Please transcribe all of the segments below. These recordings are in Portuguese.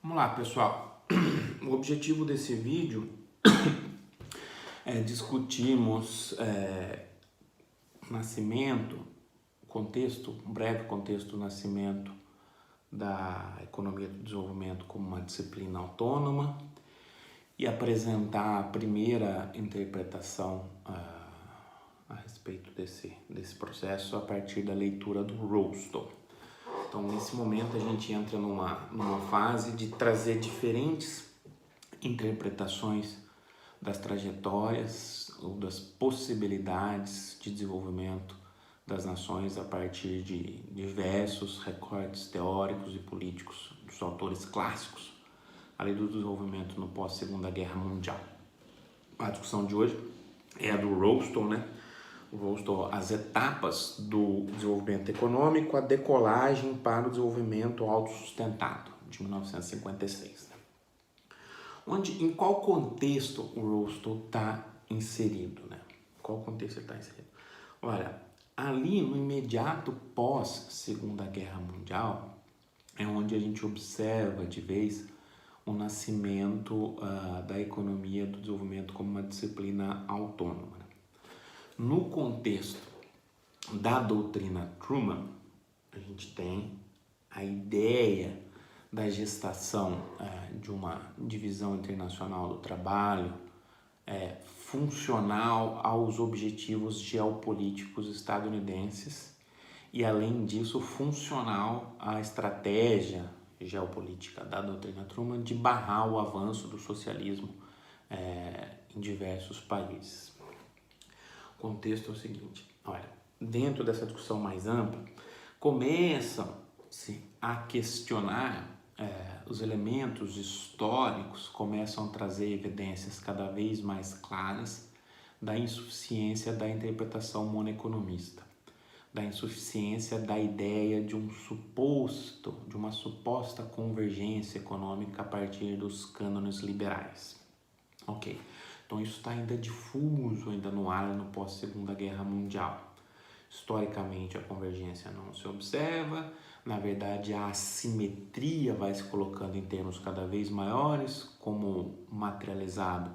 Vamos lá, pessoal. O objetivo desse vídeo é discutirmos nascimento, um breve contexto do nascimento da economia do desenvolvimento como uma disciplina autônoma e apresentar a primeira interpretação a respeito desse processo a partir da leitura do Rostow. Então, nesse momento, a gente entra numa fase de trazer diferentes interpretações das trajetórias ou das possibilidades de desenvolvimento das nações a partir de diversos recortes teóricos e políticos dos autores clássicos, além do desenvolvimento no pós-Segunda Guerra Mundial. A discussão de hoje é a do Rostow, né? O Rostow, as etapas do desenvolvimento econômico, a decolagem para o desenvolvimento autossustentado, de 1956. Em qual contexto o Rostow está inserido, né? Qual contexto ele está inserido? Olha, ali no imediato pós-Segunda Guerra Mundial é onde a gente observa de vez o nascimento da economia do desenvolvimento como uma disciplina autônoma. No contexto da doutrina Truman, a gente tem a ideia da gestação de uma divisão internacional do trabalho funcional aos objetivos geopolíticos estadunidenses e, além disso, funcional à estratégia geopolítica da doutrina Truman de barrar o avanço do socialismo em diversos países. O contexto é o seguinte, olha, dentro dessa discussão mais ampla, começam-se a questionar os elementos históricos, começam a trazer evidências cada vez mais claras da insuficiência da interpretação moneconomista, da insuficiência da ideia de uma suposta convergência econômica a partir dos cânones liberais. Ok. Então isso está ainda difuso, ainda no ar, no pós-Segunda Guerra Mundial. Historicamente a convergência não se observa, na verdade a assimetria vai se colocando em termos cada vez maiores, como materializado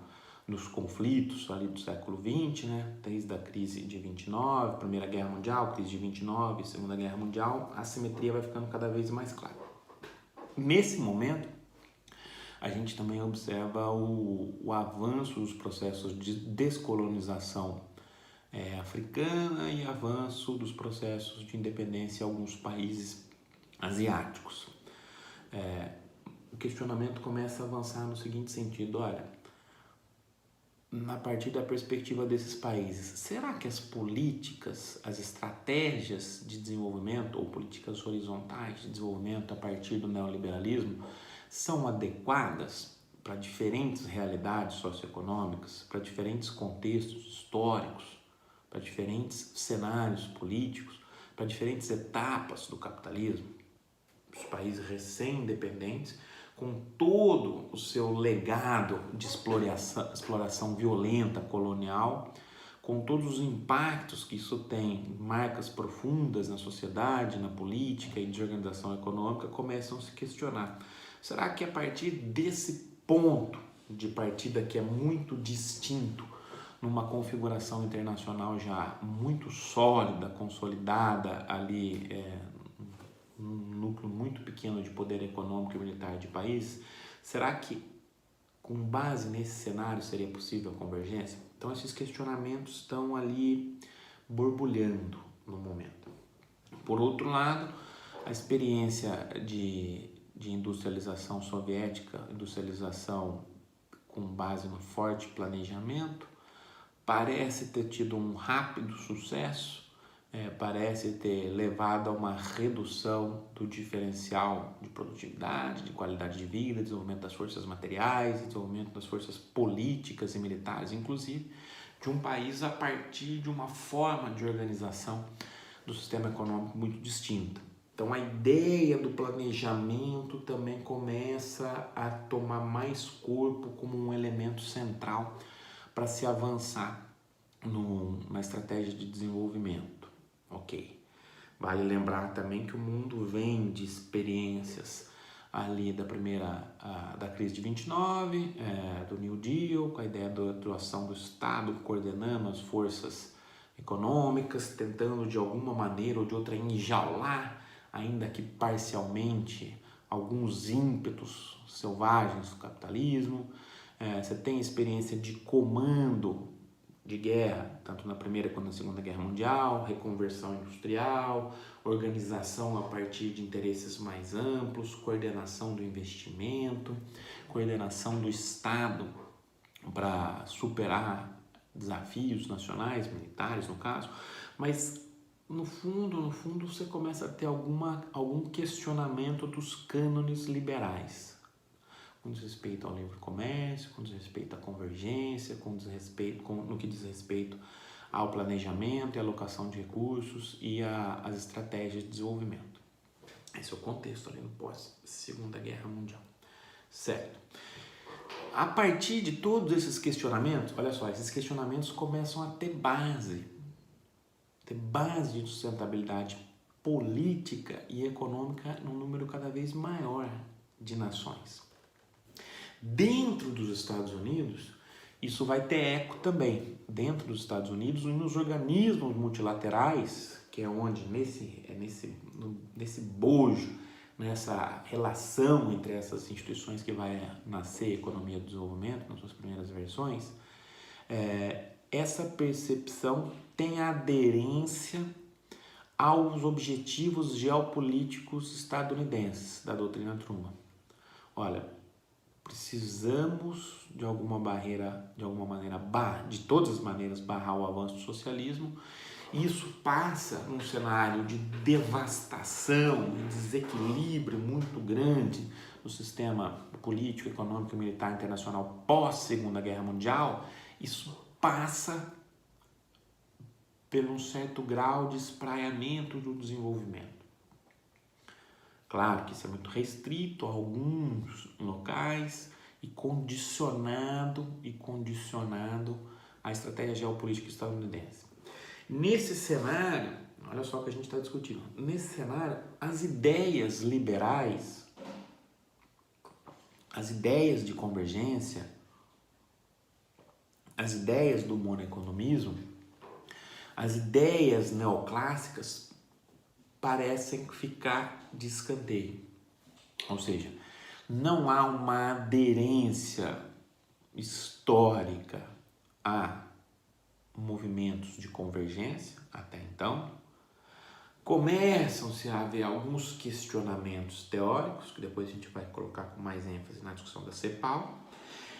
nos conflitos ali do século XX, né? Desde a crise de 29, Primeira Guerra Mundial, crise de 29, Segunda Guerra Mundial, a assimetria vai ficando cada vez mais clara. Nesse momento, a gente também observa o avanço dos processos de descolonização africana e avanço dos processos de independência em alguns países asiáticos. O questionamento começa a avançar no seguinte sentido, olha, a partir da perspectiva desses países, será que as políticas, as estratégias de desenvolvimento ou políticas horizontais de desenvolvimento a partir do neoliberalismo são adequadas para diferentes realidades socioeconômicas, para diferentes contextos históricos, para diferentes cenários políticos, para diferentes etapas do capitalismo? Os países recém-independentes, com todo o seu legado de exploração violenta colonial, com todos os impactos que isso tem, marcas profundas na sociedade, na política e de organização econômica, começam a se questionar. Será que a partir desse ponto de partida que é muito distinto, numa configuração internacional já muito sólida, consolidada ali, um núcleo muito pequeno de poder econômico e militar de país, será que com base nesse cenário seria possível a convergência? Então esses questionamentos estão ali borbulhando no momento. Por outro lado, a experiência de industrialização soviética, industrialização com base no forte planejamento, parece ter tido um rápido sucesso, parece ter levado a uma redução do diferencial de produtividade, de qualidade de vida, desenvolvimento das forças materiais, desenvolvimento das forças políticas e militares, inclusive, de um país a partir de uma forma de organização do sistema econômico muito distinta. Então a ideia do planejamento também começa a tomar mais corpo como um elemento central para se avançar na estratégia de desenvolvimento. Ok. Vale lembrar também que o mundo vem de experiências ali da crise de 29, do New Deal, com a ideia da atuação do Estado coordenando as forças econômicas, tentando de alguma maneira ou de outra enjaular, ainda que parcialmente, alguns ímpetos selvagens do capitalismo. Você tem experiência de comando de guerra, tanto na Primeira quanto na Segunda Guerra Mundial, reconversão industrial, organização a partir de interesses mais amplos, coordenação do investimento, coordenação do Estado para superar desafios nacionais, militares no caso, mas no fundo você começa a ter algum questionamento dos cânones liberais, com desrespeito ao livre comércio, com desrespeito à convergência, no que diz respeito ao planejamento e alocação de recursos e às estratégias de desenvolvimento. Esse é o contexto ali no pós-Segunda Guerra Mundial. Certo. A partir de todos esses questionamentos, olha só, esses questionamentos começam a ter base de sustentabilidade política e econômica num número cada vez maior de nações. Dentro dos Estados Unidos, isso vai ter eco também. Dentro dos Estados Unidos e nos organismos multilaterais, que é onde nesse bojo, nessa relação entre essas instituições que vai nascer a economia do desenvolvimento, nas suas primeiras versões, essa percepção tem aderência aos objetivos geopolíticos estadunidenses da doutrina Truman. Olha, precisamos de alguma maneira, de todas as maneiras, barrar o avanço do socialismo. Isso passa num cenário de devastação, de desequilíbrio muito grande no sistema político, econômico e militar internacional pós-Segunda Guerra Mundial. Isso passa por um certo grau de espraiamento do desenvolvimento. Claro que isso é muito restrito a alguns locais e condicionado à estratégia geopolítica estadunidense. Nesse cenário, olha só o que a gente está discutindo, nesse cenário, as ideias liberais, as ideias de convergência, as ideias do monoeconomismo, as ideias neoclássicas parecem ficar de escanteio. Ou seja, não há uma aderência histórica a movimentos de convergência até então. Começam-se a haver alguns questionamentos teóricos, que depois a gente vai colocar com mais ênfase na discussão da CEPAL.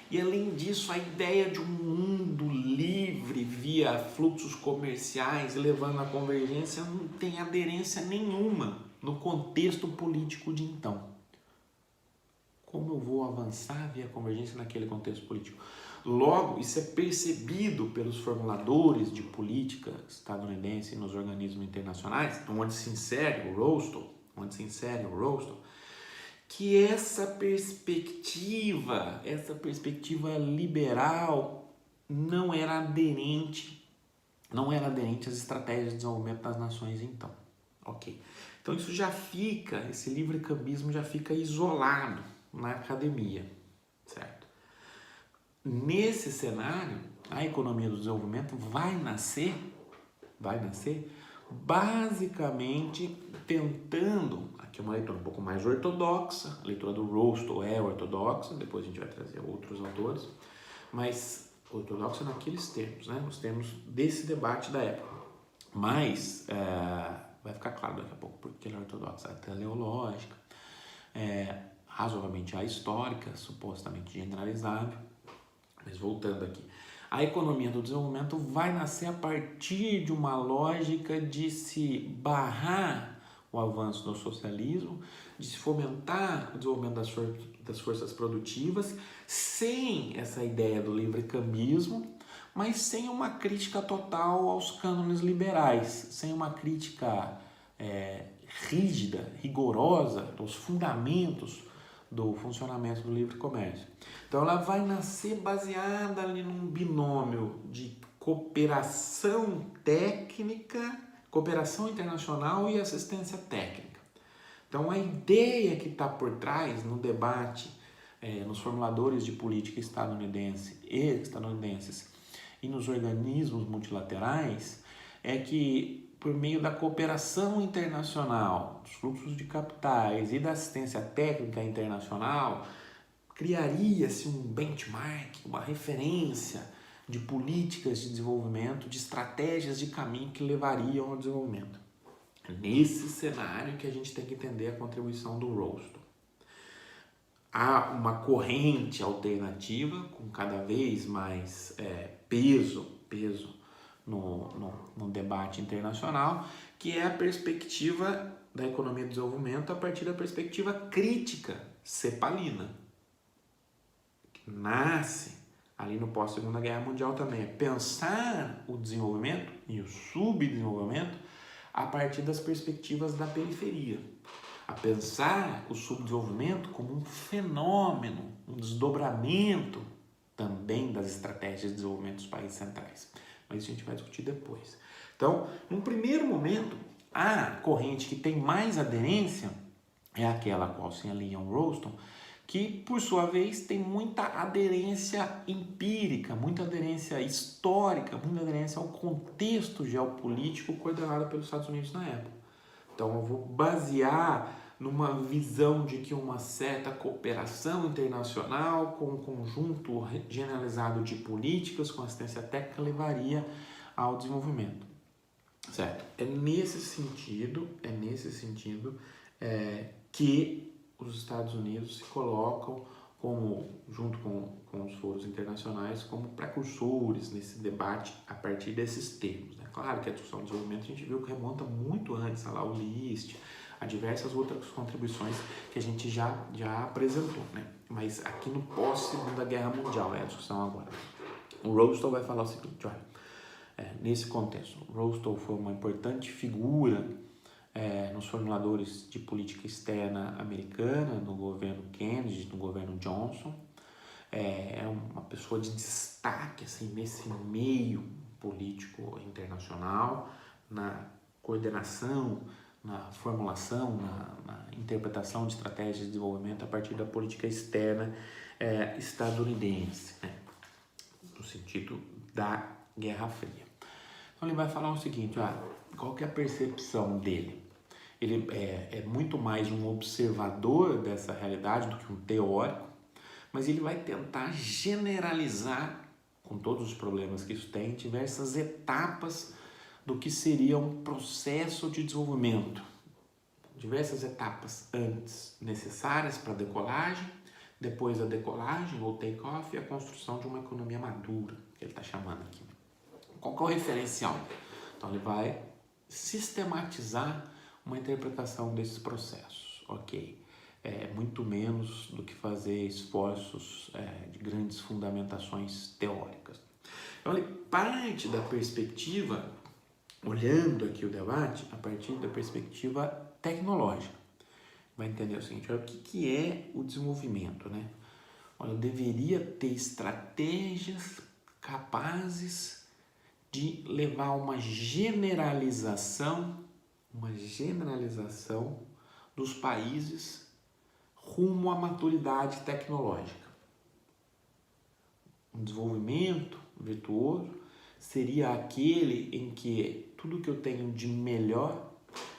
E além disso, a ideia de um mundo livre via fluxos comerciais levando à convergência não tem aderência nenhuma no contexto político de então. Como eu vou avançar via convergência naquele contexto político? Logo, isso é percebido pelos formuladores de política estadunidense nos organismos internacionais, onde se insere o Rostow, que essa perspectiva liberal não era aderente às estratégias de desenvolvimento das nações então. Ok. Então esse livre-cambismo já fica isolado na academia, certo? Nesse cenário, a economia do desenvolvimento vai nascer basicamente tentando, aqui é uma leitura um pouco mais ortodoxa, a leitura do Rostow é ortodoxa, depois a gente vai trazer outros autores, mas ortodoxa naqueles termos, né? Os termos desse debate da época. Mas vai ficar claro daqui a pouco porque ela é ortodoxa, a teleológica, razoavelmente ahistórica, supostamente generalizável. Mas voltando aqui, a economia do desenvolvimento vai nascer a partir de uma lógica de se barrar o avanço do socialismo, de se fomentar o desenvolvimento das forças produtivas, sem essa ideia do livre-cambismo, mas sem uma crítica total aos cânones liberais, sem uma crítica rígida, rigorosa dos fundamentos do funcionamento do livre comércio. Então ela vai nascer baseada ali num binômio de cooperação técnica, cooperação internacional e assistência técnica. Então, a ideia que está por trás no debate, nos formuladores de política estadunidenses e nos organismos multilaterais, é que, por meio da cooperação internacional, dos fluxos de capitais e da assistência técnica internacional, criaria-se um benchmark, uma referência de políticas de desenvolvimento, de estratégias de caminho que levariam ao desenvolvimento. É nesse cenário que a gente tem que entender a contribuição do Rolston. Há uma corrente alternativa com cada vez mais peso no debate internacional, que é a perspectiva da economia do desenvolvimento a partir da perspectiva crítica cepalina, que nasce ali no pós-Segunda Guerra Mundial também. É pensar o desenvolvimento e o subdesenvolvimento a partir das perspectivas da periferia, a pensar o subdesenvolvimento como um fenômeno, um desdobramento também das estratégias de desenvolvimento dos países centrais. Mas isso a gente vai discutir depois. Então, num primeiro momento, a corrente que tem mais aderência é aquela a qual se alinha o Rolston, que, por sua vez, tem muita aderência empírica, muita aderência histórica, muita aderência ao contexto geopolítico coordenado pelos Estados Unidos na época. Então, eu vou basear numa visão de que uma certa cooperação internacional com um conjunto generalizado de políticas com assistência técnica levaria ao desenvolvimento. Certo? É nesse sentido que os Estados Unidos se colocam junto com os foros internacionais, como precursores nesse debate a partir desses termos. Né? Claro que a discussão do desenvolvimento a gente viu que remonta muito antes, lá o List, a diversas outras contribuições que a gente já apresentou. Né? Mas aqui no pós-Segunda Guerra Mundial é a discussão agora. O Rolston vai falar o seguinte, olha, nesse contexto, o Rolston foi uma importante figura nos formuladores de política externa americana, no governo Kennedy, no governo Johnson. É uma pessoa de destaque assim, nesse meio político internacional, na coordenação, na formulação, na interpretação de estratégias de desenvolvimento a partir da política externa estadunidense, né? No sentido da Guerra Fria. Então ele vai falar o seguinte, qual que é a percepção dele? Ele é muito mais um observador dessa realidade do que um teórico, mas ele vai tentar generalizar, com todos os problemas que isso tem, diversas etapas do que seria um processo de desenvolvimento. Diversas etapas antes necessárias para a decolagem, depois da decolagem ou take-off e a construção de uma economia madura, que ele está chamando aqui. Qual que é o referencial? Então ele vai sistematizar uma interpretação desses processos, ok? Muito menos do que fazer esforços de grandes fundamentações teóricas. Então ele parte da perspectiva, olhando aqui o debate, a partir da perspectiva tecnológica. Vai entender o seguinte, olha, o que é o desenvolvimento, né? Olha, eu deveria ter estratégias capazes de levar a uma generalização dos países rumo à maturidade tecnológica. Um desenvolvimento virtuoso seria aquele em que tudo que eu tenho de melhor,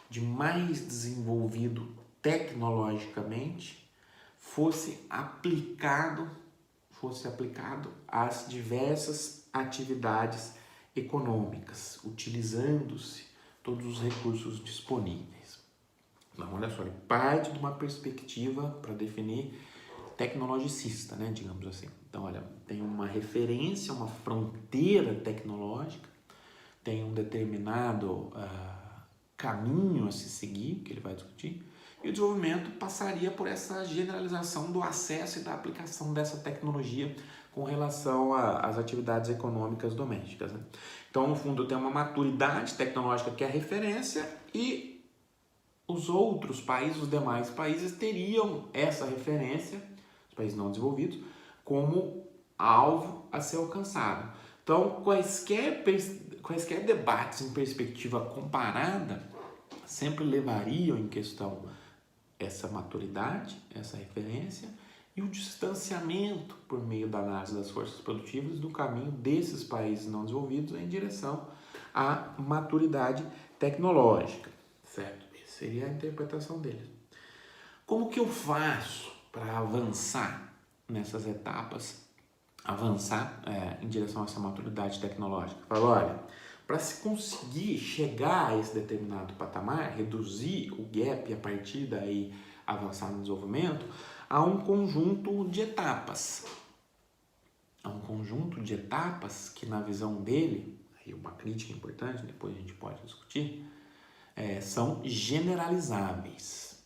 de mais desenvolvido tecnologicamente, fosse aplicado às diversas atividades econômicas, utilizando-se todos os recursos disponíveis. Então, olha só, ele parte de uma perspectiva para definir tecnologicista, né, digamos assim. Então, olha, tem uma referência, uma fronteira tecnológica, tem um determinado caminho a se seguir, que ele vai discutir, e o desenvolvimento passaria por essa generalização do acesso e da aplicação dessa tecnologia com relação às atividades econômicas domésticas, né? Então, no fundo, tem uma maturidade tecnológica que é a referência e os outros países, os demais países, teriam essa referência, os países não desenvolvidos, como alvo a ser alcançado. Então, quaisquer debates em perspectiva comparada sempre levariam em questão essa maturidade, essa referência e o distanciamento por meio da análise das forças produtivas do caminho desses países não desenvolvidos em direção à maturidade tecnológica, certo? Essa seria a interpretação deles. Como que eu faço para avançar nessas etapas, em direção a essa maturidade tecnológica? Falo, olha, para se conseguir chegar a esse determinado patamar, reduzir o gap e a partir daí avançar no desenvolvimento, há um conjunto de etapas. Há um conjunto de etapas que, na visão dele, aí uma crítica importante, depois a gente pode discutir, são generalizáveis.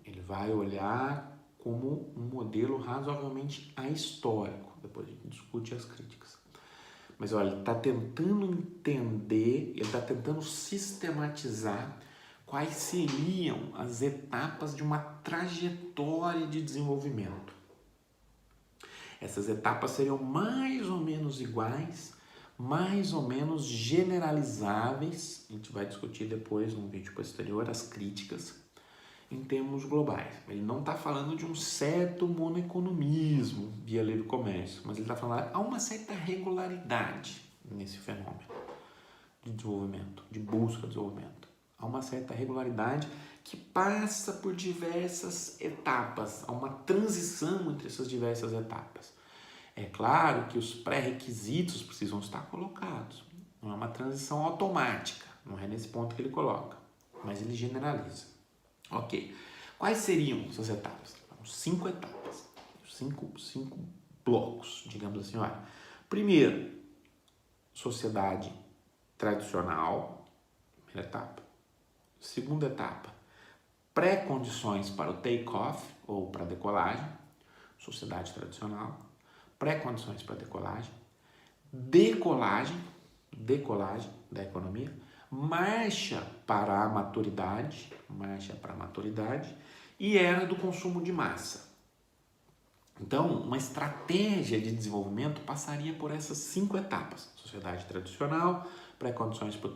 Ele vai olhar como um modelo razoavelmente ahistórico, depois a gente discute as críticas. Mas olha, ele está tentando entender, ele está tentando sistematizar quais seriam as etapas de uma trajetória de desenvolvimento. Essas etapas seriam mais ou menos iguais, mais ou menos generalizáveis, a gente vai discutir depois num vídeo posterior as críticas, em termos globais. Ele não está falando de um certo monoeconomismo via livre comércio, mas ele está falando que há uma certa regularidade nesse fenômeno de desenvolvimento, de busca de desenvolvimento. Há uma certa regularidade que passa por diversas etapas, há uma transição entre essas diversas etapas. É claro que os pré-requisitos precisam estar colocados, não é uma transição automática, não é nesse ponto que ele coloca, mas ele generaliza. Ok. Quais seriam essas etapas? 5 etapas. 5 blocos, digamos assim. Olha. Primeiro, sociedade tradicional. Primeira etapa. Segunda etapa, pré-condições para o take-off ou para a decolagem. Sociedade tradicional. Pré-condições para a decolagem. Decolagem da economia. Marcha para a maturidade e era do consumo de massa. Então, uma estratégia de desenvolvimento passaria por essas 5 etapas. Sociedade tradicional, pré-condições para o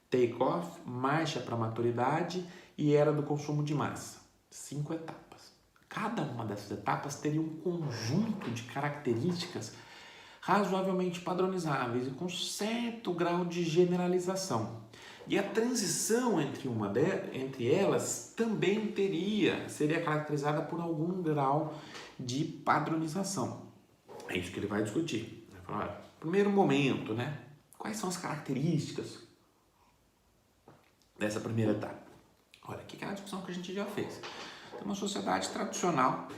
take-off, marcha para a maturidade e era do consumo de massa. 5 etapas. Cada uma dessas etapas teria um conjunto de características razoavelmente padronizáveis e com certo grau de generalização. E a transição entre elas também seria caracterizada por algum grau de padronização. É isso que ele vai discutir. Vai falar, olha, primeiro momento, né? Quais são as características dessa primeira etapa? Olha, que é a discussão que a gente já fez. Tem uma sociedade tradicional.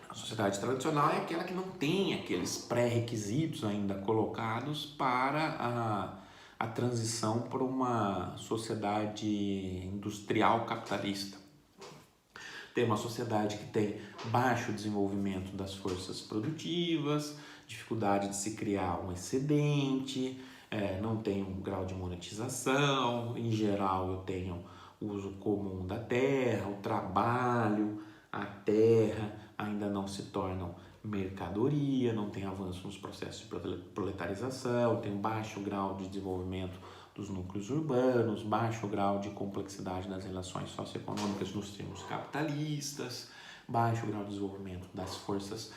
A sociedade tradicional é aquela que não tem aqueles pré-requisitos ainda colocados para a transição para uma sociedade industrial capitalista. Tem uma sociedade que tem baixo desenvolvimento das forças produtivas, dificuldade de se criar um excedente, não tem um grau de monetização, em geral eu tenho o uso comum da terra, o trabalho, a terra ainda não se tornam mercadoria, não tem avanço nos processos de proletarização, tem baixo grau de desenvolvimento dos núcleos urbanos, baixo grau de complexidade das relações socioeconômicas nos termos capitalistas, baixo grau de desenvolvimento das forças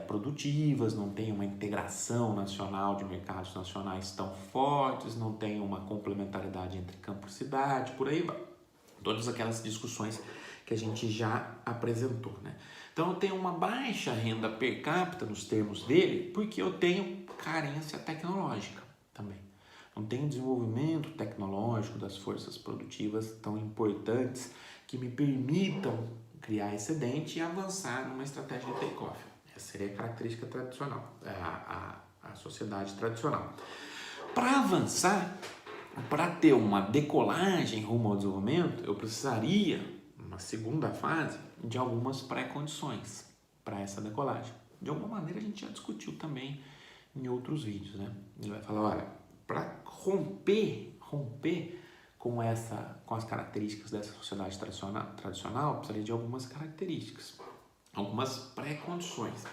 produtivas, não tem uma integração nacional de mercados nacionais tão fortes, não tem uma complementaridade entre campo e cidade, por aí vai. Todas aquelas discussões que a gente já apresentou, né? Então eu tenho uma baixa renda per capita nos termos dele, porque eu tenho carência tecnológica também. Não tenho desenvolvimento tecnológico das forças produtivas tão importantes que me permitam criar excedente e avançar numa estratégia de take-off. Essa seria a característica tradicional, a sociedade tradicional. Para avançar, para ter uma decolagem rumo ao desenvolvimento, eu precisaria, numa segunda fase, de algumas pré-condições para essa decolagem. De alguma maneira a gente já discutiu também em outros vídeos, né? Ele vai falar, olha, para romper com as características dessa sociedade tradicional, precisaria de algumas características, algumas pré-condições.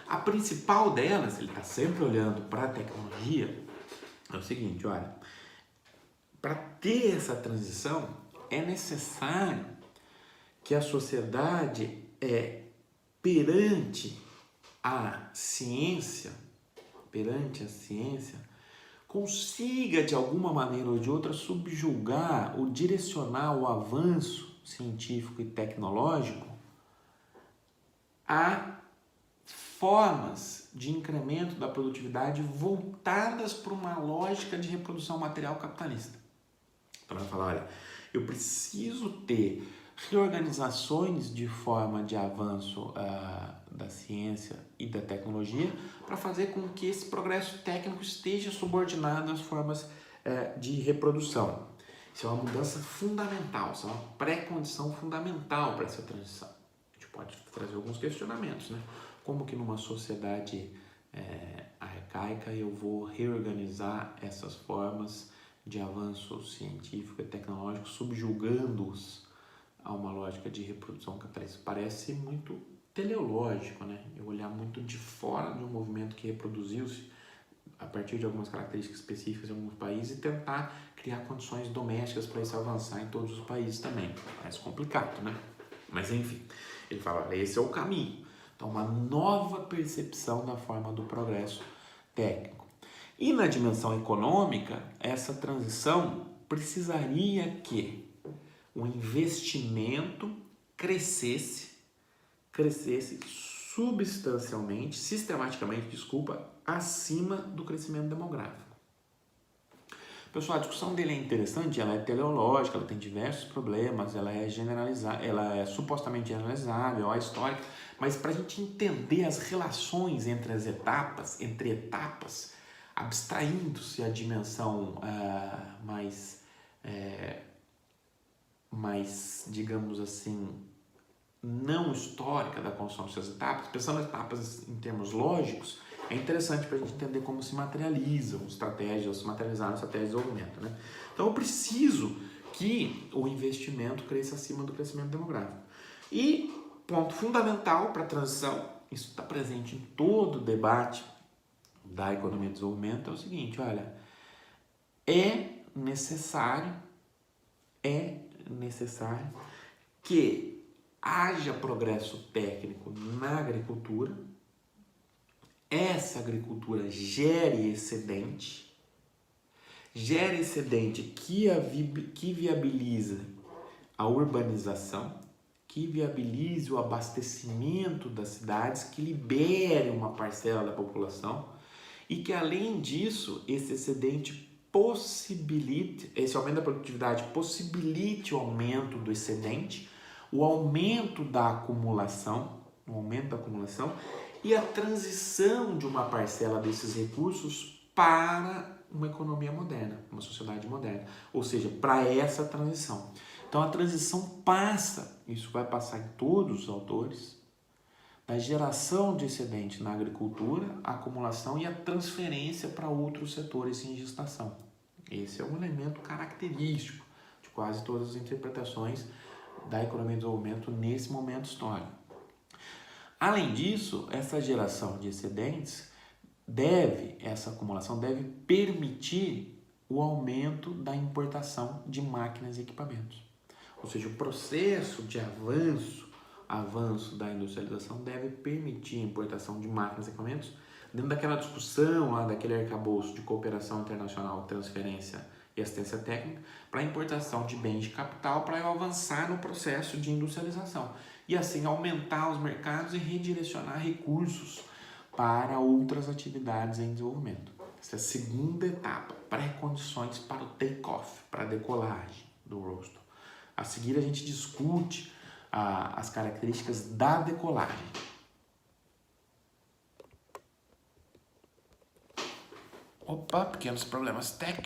A principal delas, ele está sempre olhando para a tecnologia, é o seguinte, olha, para ter essa transição é necessário que a sociedade perante a ciência, consiga de alguma maneira ou de outra subjugar ou direcionar o avanço científico e tecnológico a formas de incremento da produtividade voltadas para uma lógica de reprodução material capitalista. Então, vai falar, olha, eu preciso ter reorganizações de forma de avanço da ciência e da tecnologia para fazer com que esse progresso técnico esteja subordinado às formas de reprodução. Isso é uma mudança fundamental, isso é uma pré-condição fundamental para essa transição. A gente pode trazer alguns questionamentos, né? Como que numa sociedade arcaica eu vou reorganizar essas formas de avanço científico e tecnológico, subjugando-os a uma lógica de reprodução capitalista? Parece muito teleológico, né? Eu olhar muito de fora de um movimento que reproduziu-se a partir de algumas características específicas em alguns países e tentar criar condições domésticas para isso avançar em todos os países também. Parece complicado, né? Mas enfim, ele fala, esse é o caminho. Então, uma nova percepção da forma do progresso técnico. E na dimensão econômica, essa transição precisaria que o investimento crescesse substancialmente, sistematicamente, acima do crescimento demográfico. Pessoal, a discussão dele é interessante, ela é teleológica, ela tem diversos problemas, ela é generalizada, ela é supostamente generalizável, ela é histórica, mas para a gente entender as relações entre as etapas, abstraindo-se a dimensão mais, digamos assim, não histórica da construção dessas etapas, pensando nas etapas em termos lógicos, é interessante para a gente entender como se materializam estratégias, se materializaram estratégias de desenvolvimento, né? Então, eu preciso que o investimento cresça acima do crescimento demográfico. E ponto fundamental para a transição, isso está presente em todo o debate da economia de desenvolvimento, é o seguinte, olha, é necessário que haja progresso técnico na agricultura, essa agricultura gere excedente que viabiliza a urbanização, que viabilize o abastecimento das cidades, que libere uma parcela da população e que, além disso, esse excedente esse aumento da produtividade possibilite o aumento do excedente, o aumento da acumulação e a transição de uma parcela desses recursos para uma economia moderna, uma sociedade moderna, ou seja, para essa transição. Então a transição passa, isso vai passar em todos os autores, da geração de excedente na agricultura, a acumulação e a transferência para outros setores em gestação. Esse é um elemento característico de quase todas as interpretações da economia de desenvolvimento nesse momento histórico. Além disso, essa geração de excedentes essa acumulação deve permitir o aumento da importação de máquinas e equipamentos. Ou seja, o processo de avanço da industrialização deve permitir a importação de máquinas e equipamentos dentro daquela discussão lá, daquele arcabouço de cooperação internacional, transferência e assistência técnica, para a importação de bens de capital para eu avançar no processo de industrialização e assim aumentar os mercados e redirecionar recursos para outras atividades em desenvolvimento. Essa é a segunda etapa, pré-condições para o take-off, para a decolagem do rosto. A seguir a gente discute as características da decolagem. Opa, pequenos problemas técnicos.